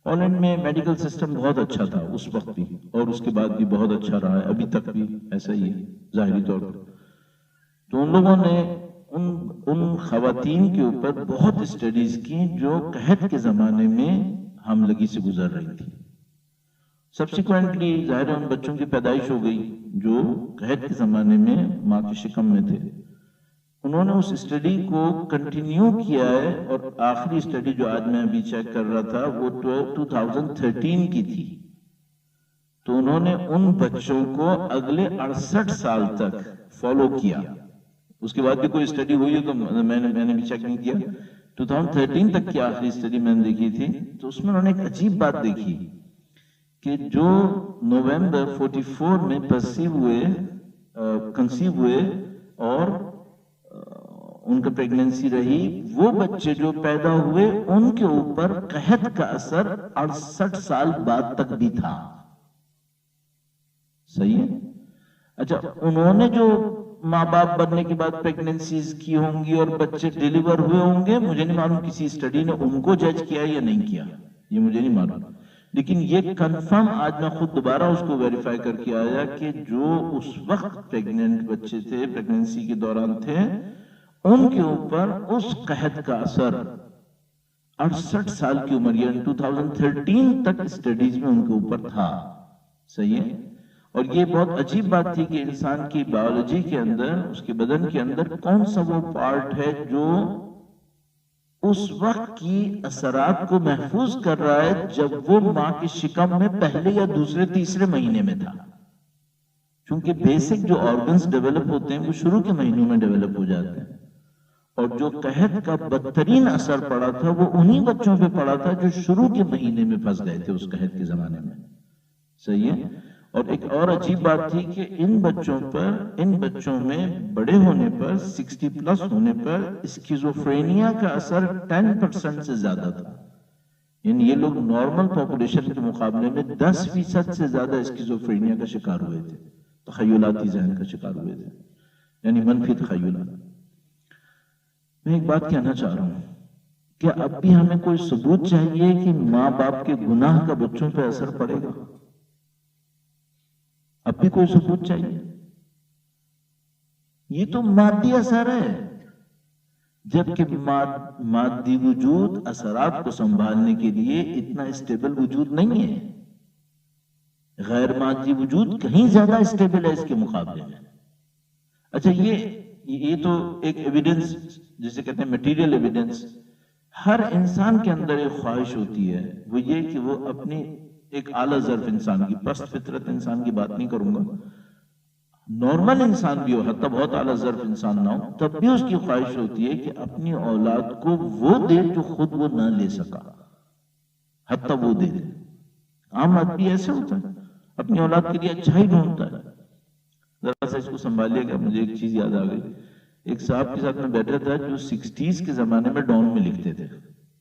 Holland میں medical system بہت اچھا تھا اس وقت بھی، اور اس کے بعد بھی بہت اچھا رہا ہے، ابھی تک بھی ایسا ہی ہے ظاہری طور پر۔ تو ان لوگوں نے ان خواتین کے اوپر بہت اسٹڈیز کی جو قحط کے زمانے میں حاملگی سے گزر رہی تھی۔ سبسیکوینٹلی ظاہر ہے ان بچوں کی پیدائش ہو گئی جو قحط کے زمانے میں ماں کے شکم میں تھے۔ انہوں نے اس اسٹڈی کو کنٹینیو کیا ہے، اور آخری اسٹڈی جو آج میں ابھی چیک کر رہا تھا وہ 2013 کی تھی۔ تو انہوں نے ان بچوں کو اگلے 68 سال تک فالو کیا۔ اس کے بعد بھی کوئی اسٹڈی ہوئی ہے تو میں نے بھی چیک نہیں کیا۔ 2013 تک کی آخری اسٹڈی میں نے دیکھی تھی، تو اس میں انہوں نے ایک عجیب بات دیکھی کہ جو نومبر 44 میں کنسیو ہوئے اور ان کا پریگننسی رہی، وہ بچے جو پیدا ہوئے ان کے اوپر قحط کا اثر 68 سال بعد تک بھی تھا۔ صحیح ہے؟ اچھا، انہوں نے جو ماں باپ بننے کے بعد پریگننسیز کی ہوں گی اور بچے ڈیلیور ہوئے ہوں گے، مجھے نہیں معلوم کسی اسٹڈی نے ان کو جج کیا یا نہیں کیا، یہ مجھے نہیں معلوم، لیکن یہ کنفرم آج میں خود دوبارہ اس کو ویریفائی کر کے آیا کہ جو اس وقت پریگننٹ بچے تھے، پریگننسی کے دوران تھے، ان کے اوپر اس قحط کا اثر 68 سال کی عمر یعنی 2013 تک اسٹڈیز میں ان کے اوپر تھا۔ صحیح ہے؟ اور یہ بہت عجیب بات تھی کہ انسان کی بایولوجی کے اندر، اس کے بدن کے اندر کون سا وہ پارٹ ہے جو اس وقت کی اثرات کو محفوظ کر رہا ہے جب وہ ماں کے شکم میں پہلے یا دوسرے تیسرے مہینے میں تھا۔ چونکہ بیسک جو آرگنز ڈیولپ ہوتے ہیں وہ شروع کے مہینوں میں ڈیولپ ہو جاتے ہیں، اور جو قحط کا بدترین اثر پڑا تھا وہ انہی بچوں پہ پڑا تھا جو شروع کے مہینے میں پھنس گئے تھے اس قحط کے زمانے میں۔ صحیح ہے؟ اور ایک اور عجیب بات تھی کہ ان بچوں میں بڑے ہونے پر 60 پلس ہونے پر اسکیزوفرینیا کا اثر 10% سے زیادہ تھا، یعنی یہ لوگ نارمل پاپولیشن کے مقابلے میں 10% سے زیادہ اسکیزوفرینیا کا شکار ہوئے تھے، تخیلاتی ذہن کا شکار ہوئے تھے، یعنی منفی تخیلات۔ میں ایک بات کہنا چاہ رہا ہوں، کیا اب بھی ہمیں کوئی ثبوت چاہیے کہ ماں باپ کے گناہ کا بچوں پہ اثر پڑے گا؟ اب بھی کوئی ثبوت چاہیے؟ یہ تو مادی اثر ہے، جبکہ مادی وجود اثرات کو سنبھالنے کے لیے اتنا اسٹیبل وجود نہیں ہے، غیر مادی وجود کہیں زیادہ اسٹیبل ہے اس کے مقابلے میں۔ اچھا، یہ تو ایک ایویڈنس جسے کہتے ہیں میٹیریل ایویڈنس، ہر انسان کے اندر ایک خواہش ہوتی ہے، وہ یہ کہ وہ اپنی ایک اعلیٰ ظرف انسان کی، پست فطرت انسان کی بات نہیں کروں گا، نارمل انسان بھی ہو، حتی بہت اعلیٰ ظرف انسان نہ ہو، تب بھی اس کی خواہش ہوتی ہے کہ اپنی اولاد کو وہ دے جو خود وہ نہ لے سکا، حتی وہ دے۔ عام آدمی ایسے ہوتا ہے، اپنی اولاد کے لیے اچھا ہی ڈھونڈتا ہے۔ ذرا سا اس کو سنبھالیے گا، مجھے ایک چیز یاد آ گئی۔ ایک صاحب کے ساتھ میں بیٹھا تھا جو 60s کے زمانے میں ڈان میں لکھتے تھے،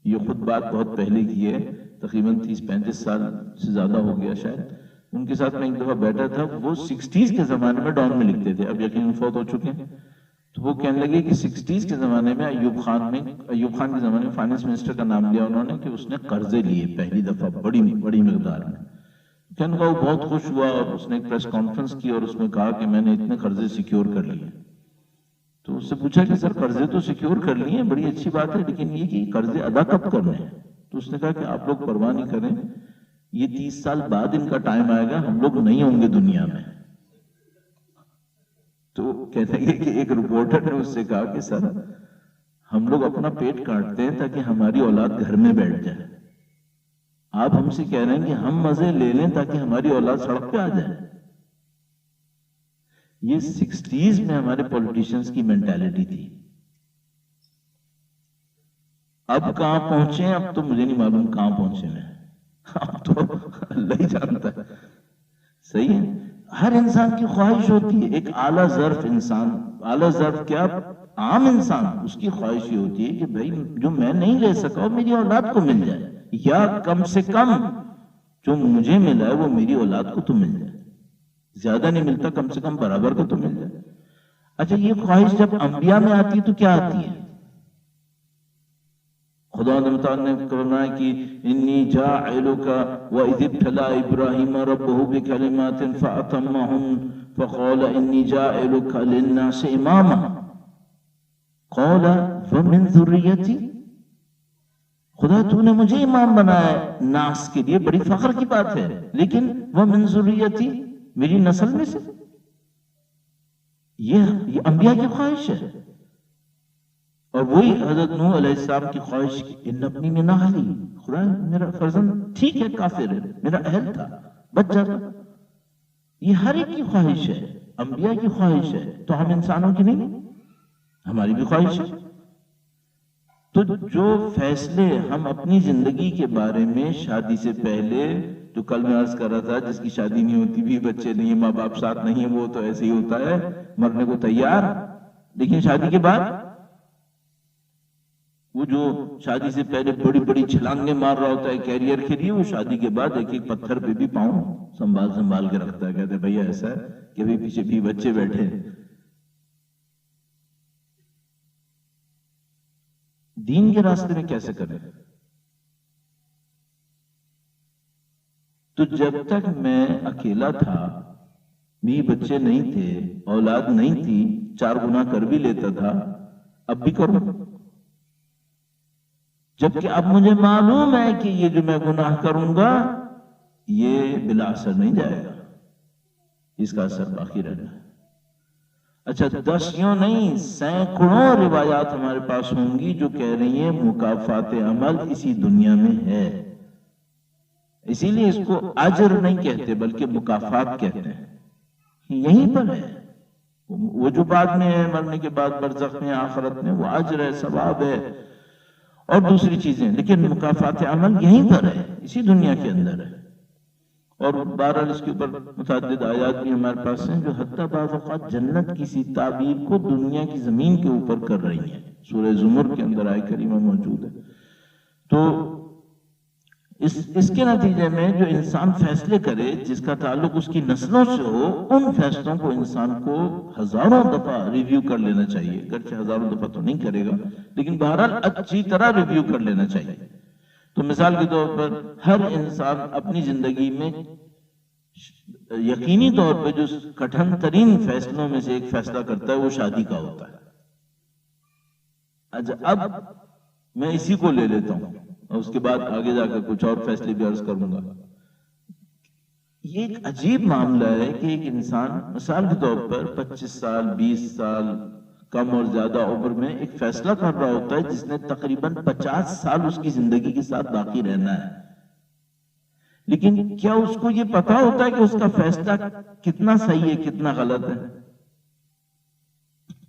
یہ خود بات بہت پہلے کی ہے، تقریباً 30-35 سال سے زیادہ ہو گیا شاید۔ ان کے ساتھ میں ایک دفعہ بیٹھا تھا، وہ 60s کے زمانے میں ڈان میں لکھتے تھے، اب یقیناً فوت ہو چکے ہیں۔ تو وہ کہنے لگے کہ 60s کے زمانے میں ایوب خان کے زمانے میں فائنانس منسٹر کا نام لیا انہوں نے کہ اس نے قرضے لیے پہلی دفعہ بڑی مقدار میں۔ کہنے لگا وہ بہت خوش ہوا اور اس نے ایک پریس کانفرنس کی اور اس میں کہا کہ میں نے اتنے قرضے سیکیور کر لیے۔ تو اس سے پوچھا کہ سر قرضے تو سیکیور کر لیے، بڑی اچھی بات ہے، لیکن یہ کہ قرضے ادا کب کرنے ہیں؟ تو اس نے کہا کہ آپ لوگ پرواہ نہیں کریں، یہ 30 سال بعد ان کا ٹائم آئے گا، ہم لوگ نہیں ہوں گے دنیا میں۔ تو کہتے ہیں کہ ایک رپورٹر نے اس سے کہا کہ سر ہم لوگ اپنا پیٹ کاٹتے ہیں تاکہ ہماری اولاد گھر میں بیٹھ جائے، آپ ہم سے کہہ رہے ہیں کہ ہم مزے لے لیں تاکہ ہماری اولاد سڑک پہ آ جائے۔ یہ 60s میں ہمارے پولیٹیشنز کی مینٹیلٹی تھی۔ اب کہاں پہنچے ہیں، اب تو مجھے نہیں معلوم کہاں پہنچے ہیں، اب تو اللہ ہی جانتا ہے۔ صحیح ہے؟ ہر انسان کی خواہش ہوتی ہے، ایک اعلیٰ ظرف انسان، اعلیٰ ظرف کیا، عام انسان، اس کی خواہش یہ ہوتی ہے کہ بھائی جو میں نہیں لے سکا وہ میری اولاد کو مل جائے، یا کم سے کم جو مجھے ملا ہے وہ میری اولاد کو تو مل جائے، زیادہ نہیں ملتا کم سے کم برابر کو تو مل جائے۔ اچھا، یہ خواہش جب انبیاء میں آتی ہے تو کیا آتی ہے؟ خدا متعال نے فرمایا کہ انی جاعلک وَإِذِ ابْتَلَىٰ إِبْرَاهِيمَ رَبُّهُ بِكَلِمَاتٍ فَأَتَمَّهُنَّ فَقَالَ إِنِّي جَاعِلُكَ لِلنَّاسِ إِمَامًا قَالَ وَمِن ذُرِّيَّتِي، خدا تو نے مجھے امام بنایا ہے ناس کے لیے، بڑی فخر کی بات ہے، لیکن وَمِن ذُرِّيَّتِي، میری نسل میں سے۔ یہ انبیاء کی خواہش ہے، اور وہی حضرت نوح علیہ السلام کی خواہش کی ان اپنی میں نہ حالی، خدا میرا فرزند ٹھیک ہے کافر ہے، میرا اہل تھا بچ جاتا۔ یہ ہر ایک کی خواہش ہے، انبیاء کی خواہش ہے، تو ہم انسانوں کی نہیں، ہماری بھی خواہش ہے۔ تو جو فیصلے ہم اپنی زندگی کے بارے میں شادی سے پہلے، جو کل میں عرض کر رہا تھا جس کی شادی نہیں ہوتی بھی، بچے نہیں، ماں باپ ساتھ نہیں، وہ تو ایسے ہی ہوتا ہے مرنے کو تیار، لیکن شادی کے بعد وہ جو شادی سے پہلے بڑی بڑی چھلانگیں مار رہا ہوتا ہے کیریئر کے لیے، وہ شادی کے بعد ایک ایک پتھر پہ بھی پاؤں سنبھال کے رکھتا ہے، کہتے ہیں بھیا ایسا ہے کہ بھی پیچھے بھی بچے بیٹھے۔ دین کے راستے میں کیسے کریں؟ تو جب تک میں اکیلا تھا، بھی بچے نہیں تھے، اولاد نہیں تھی، 4 گناہ کر بھی لیتا تھا، اب بھی کروں، جبکہ اب مجھے معلوم ہے کہ یہ جو میں گناہ کروں گا یہ بلا اثر نہیں جائے گا، اس کا اثر باقی رہنا ہے۔ اچھا 10 یوں نہیں، سینکڑوں روایات ہمارے پاس ہوں گی جو کہہ رہی ہیں مکافات عمل اسی دنیا میں ہے، اسی لیے اس کو اجر نہیں کہتے بلکہ مکافات کہتے ہیں، یہیں پر ہے۔ وہ جو بعد میں ہے مرنے کے بعد برزخ میں آخرت میں، وہ اجر ہے، ثواب ہے اور دوسری چیزیں، لیکن مکافات عمل یہیں پر ہے، اسی دنیا کے اندر ہے۔ اور بہرحال اس کے اوپر متعدد آیات بھی ہمارے پاس ہیں جو حتیٰ بعض اوقات جنت کی سی تعبیر کو دنیا کی زمین کے اوپر کر رہی ہیں، سورہ زمر کے اندر آیت کریمہ موجود ہے۔ تو اس کے نتیجے میں جو انسان فیصلے کرے جس کا تعلق اس کی نسلوں سے ہو، ان فیصلوں کو انسان کو ہزاروں دفعہ ریویو کر لینا چاہیے، اگرچہ ہزاروں دفعہ تو نہیں کرے گا لیکن بہرحال اچھی طرح ریویو کر لینا چاہیے۔ تو مثال کے طور پر ہر انسان اپنی زندگی میں یقینی طور پہ جو کٹھن ترین فیصلوں میں سے ایک فیصلہ کرتا ہے وہ شادی کا ہوتا ہے۔ اچھا اب میں اسی کو لے لیتا ہوں اور اس کے بعد آگے جا کر کچھ اور فیصلے بھی عرض کروں گا۔ یہ ایک عجیب معاملہ ہے کہ ایک انسان مثال کے طور پر 25 سال 20 سال کم اور زیادہ عمر میں ایک فیصلہ کر رہا ہوتا ہے جس نے تقریباً 50 سال اس کی زندگی کے ساتھ باقی رہنا ہے، لیکن کیا اس کو یہ پتا ہوتا ہے کہ اس کا فیصلہ کتنا صحیح ہے کتنا غلط ہے؟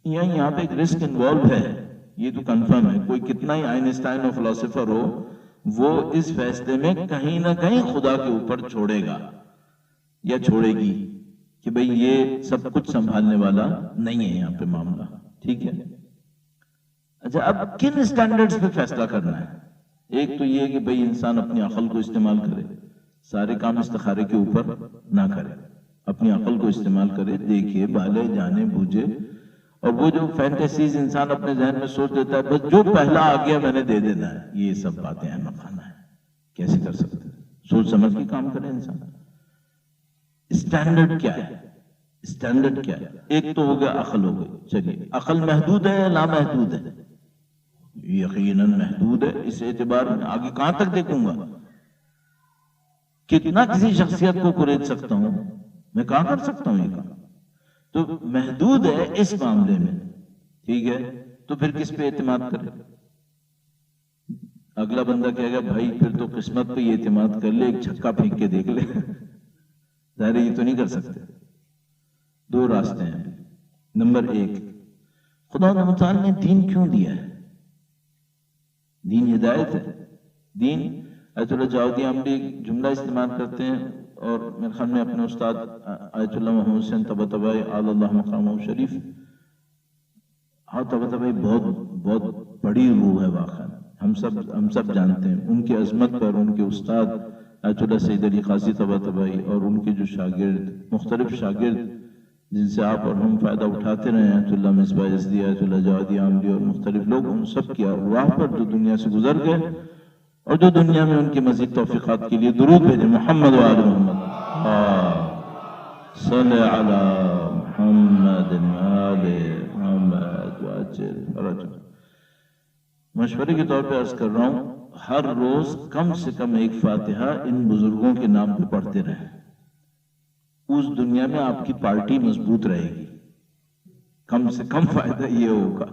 یہاں پہ ایک رسک انوالو ہے، یہ تو کنفرم ہے، کوئی کتنا ہی آئنسٹائن اور فلسفر ہو وہ اس فیصلے میں کہیں نہ کہیں خدا کے اوپر چھوڑے گا یا چھوڑے گی کہ بھئی یہ سب کچھ سنبھالنے والا نہیں ہے یہاں پہ معاملہ، ٹھیک ہے۔ اچھا اب کن سٹینڈرڈز پہ فیصلہ کرنا ہے؟ ایک تو یہ کہ بھئی انسان اپنی عقل کو استعمال کرے، سارے کام استخارے کے اوپر نہ کرے، اپنی عقل کو استعمال کرے، دیکھے بالے جانے بوجھے، اور وہ جو فینٹیسیز انسان اپنے ذہن میں سوچ دیتا ہے بس جو پہلا آ گیا میں نے دے دینا ہے، یہ سب باتیں احمقانہ ہیں، کیسے کر سکتے ہیں؟ سوچ سمجھ کے کام کرے انسان۔ اسٹینڈرڈ کیا ہے؟ اسٹینڈرڈ کیا ہے؟ ایک تو ہو گیا عقل، ہو گئی، چلیے عقل محدود ہے یا لامحدود ہے؟ یقیناً محدود ہے، اس اعتبار میں آگے کہاں تک دیکھوں گا؟ کتنا کسی شخصیت کو کھرید سکتا ہوں میں، کہاں کر سکتا ہوں یہ کام؟ تو محدود ہے اس معاملے میں، ٹھیک ہے، تو پھر کس پہ اعتماد کرے؟ اگلا بندہ کہے گا بھائی پھر تو قسمت پہ یہ اعتماد کر لے، ایک چھکا پھینک کے دیکھ لے، ظاہر یہ تو نہیں کر سکتے۔ دو راستے ہیں۔ نمبر 1، خدا متعال نے دین کیوں دیا ہے؟ دین ہدایت ہے۔ دین آیت اللہ جاودی ہم بھی جملہ استعمال کرتے ہیں، اور میرے خیال میں اپنے استاد آیت اللہ محمد حسین طباطبائی آل اللہ مقامہ شریف، طباطبائی بہت بڑی روح ہے واقعا، ہم سب جانتے ہیں ان کی عظمت پر، ان کے استاد آیت اللہ سید علی قاضی طباطبائی اور ان کے جو شاگرد، مختلف شاگرد جن سے آپ اور ہم فائدہ اٹھاتے رہے ہیں، اللہ مصباح یزدی، آیت اللہ جوادی عامری اور مختلف لوگ، ان سب کی ارواح پر جو دنیا سے گزر گئے اور جو دنیا میں ان کی مزید توفیقات کے لیے درود بھیجیں۔ محمد و آل محمد، صلی علی محمد آل محمد وعجل فرجہ۔ مشورے کے طور پہ عرض کر رہا ہوں، ہر روز کم سے کم ایک فاتحہ ان بزرگوں کے نام پہ پڑھتے رہیں۔ اس دنیا میں آپ کی پارٹی مضبوط رہے گی، کم سے کم فائدہ یہ ہوگا،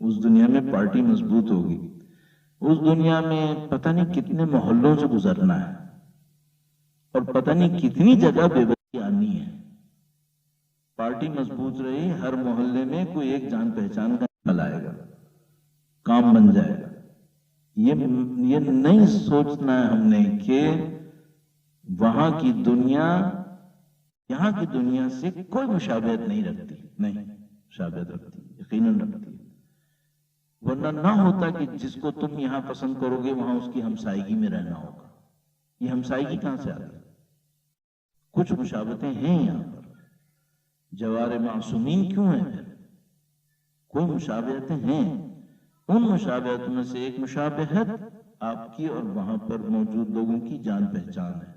اس دنیا میں پارٹی مضبوط ہوگی۔ اس دنیا میں پتہ نہیں کتنے محلوں سے گزرنا ہے اور پتہ نہیں کتنی جگہ بے بسی آنی ہے۔ پارٹی مضبوط رہی، ہر محلے میں کوئی ایک جان پہچان کا نکل آئے گا، کام بن جائے گا۔ یہ نہیں سوچنا ہے ہم نے کہ وہاں کی دنیا یہاں کی دنیا سے کوئی مشابہت نہیں رکھتی، نہیں مشابہت رکھتی، یقیناً رکھتی، ورنہ نہ ہوتا کہ جس کو تم یہاں پسند کرو گے وہاں اس کی ہمسائیگی میں رہنا ہوگا۔ یہ ہمسائیگی کہاں سے آتی؟ کچھ مشابہتیں ہیں یہاں پر، جوار معصومین کیوں ہیں پھر؟ کوئی مشابہتیں ہیں۔ ان مشابہتوں میں سے ایک مشابہت آپ کی اور وہاں پر موجود لوگوں کی جان پہچان ہے۔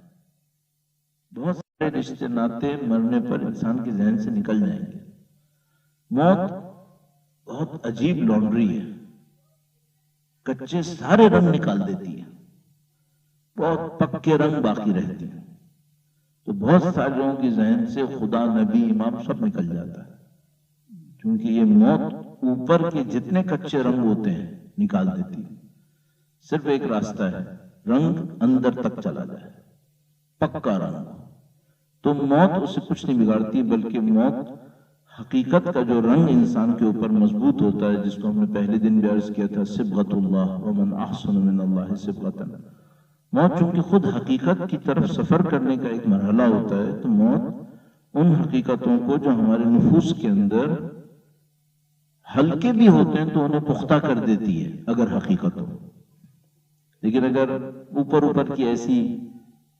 بہت سارے رشتے ناتے مرنے پر انسان کے ذہن سے نکل جائیں گے۔ موت بہت عجیب لانڈری ہے، کچے سارے رنگ نکال دیتی ہے، بہت پکے رنگ باقی رہتے ہیں۔ تو بہت سارے لوگوں کے ذہن سے خدا، نبی، امام سب نکل جاتا ہے، کیونکہ یہ موت اوپر کے جتنے کچے رنگ ہوتے ہیں نکال دیتی ہے۔ صرف ایک راستہ ہے، رنگ اندر تک چلا جائے، پکا رنگ۔ تو موت اسے کچھ نہیں بگاڑتی، بلکہ موت حقیقت کا جو رنگ انسان کے اوپر مضبوط ہوتا ہے، جس کو ہم نے پہلے دن بھی عرض کیا تھا، صبغۃ اللہ ومن احسن من اللہ صبغۃ۔ موت چونکہ خود حقیقت کی طرف سفر کرنے کا ایک مرحلہ ہوتا ہے، تو موت ان حقیقتوں کو جو ہمارے نفوس کے اندر ہلکے بھی ہوتے ہیں تو انہیں پختہ کر دیتی ہے اگر حقیقت ہو، لیکن اگر اوپر کی ایسی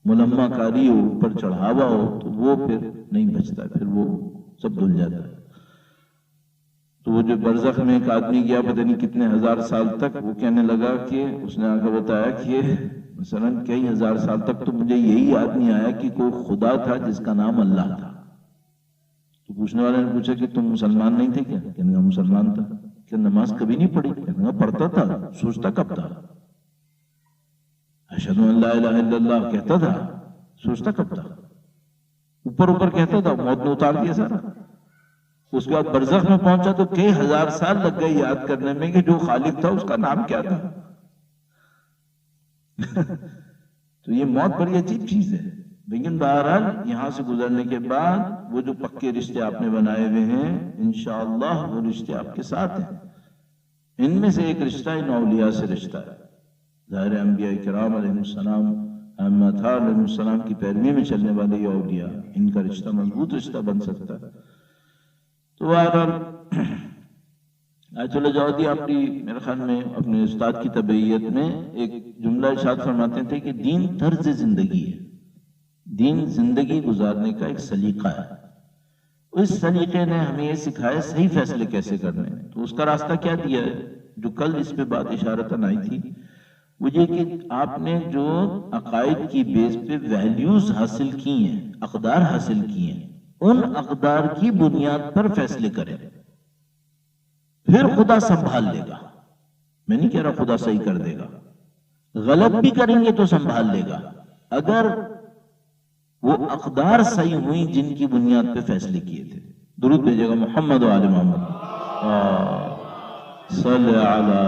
ملمہ کاری ہو، اوپر چڑھاوا ہو، تو وہ پھر نہیں بچتا، پھر وہ سب دھل جاتا ہے۔ تو وہ جو برزخ میں ایک آدمی گیا پتہ نہیں کتنے ہزار سال تک، وہ کہنے لگا کہ اس نے آ کر بتایا کہ مثلا کئی ہزار سال تک تو مجھے یہی یاد نہیں آیا کہ کوئی خدا تھا جس کا نام اللہ تھا۔ تو پوچھنے والے نے پوچھا کہ تم مسلمان نہیں تھے کیا؟ کہنے لگا مسلمان تھا۔ کہ نماز کبھی نہیں پڑھی؟ کہنے لگا پڑھتا تھا۔ سوچتا کب تھا؟ اشہد ان لا الہ الا اللہ کہتا تھا، سوچتا کب تھا؟ اوپر کہتا تھا، موت نے اتار دیا سارا۔ اس کے بعد برزخ میں پہنچا تو کئی ہزار سال لگ گئے یاد کرنے میں کہ جو خالق تھا اس کا نام کیا تھا۔ تو یہ موت بڑی عجیب چیز ہے، لیکن بہرحال یہاں سے گزرنے کے بعد وہ جو پکے رشتے آپ نے بنائے ہوئے ہیں، انشاءاللہ وہ رشتے آپ کے ساتھ ہیں۔ ان میں سے ایک رشتہ ان اولیاء سے رشتہ ہے، ظاہر انبیاء کرام علیہ السلام، احمد علیہ السلام کی پیروی میں چلنے والے یہ اولیاء، ان کا رشتہ مضبوط رشتہ بن سکتا ہے۔ تو بہرحال آیت اللہ جوادی اپنی میرے خیال میں اپنے استاد کی تبعیت میں ایک جملہ ارشاد فرماتے تھے کہ دین طرز زندگی ہے، دین زندگی گزارنے کا ایک سلیقہ ہے۔ اس سلیقے نے ہمیں یہ سکھایا صحیح فیصلے کیسے کرنے ہیں۔ تو اس کا راستہ کیا دیا ہے، جو کل اس پہ بات اشارتاً آئی تھی، وہ یہ کہ آپ نے جو عقائد کی بیس پہ ویلیوز حاصل کی ہیں، اقدار حاصل کی ہیں، ان اقدار کی بنیاد پر فیصلے کریں، پھر خدا سنبھال لے گا۔ میں نہیں کہہ رہا خدا صحیح کر دے گا، غلط بھی کریں گے تو سنبھال لے گا، اگر وہ اقدار صحیح ہوئی جن کی بنیاد پہ فیصلے کیے تھے۔ درود بھیجے گا محمد و آل محمد، صلی علی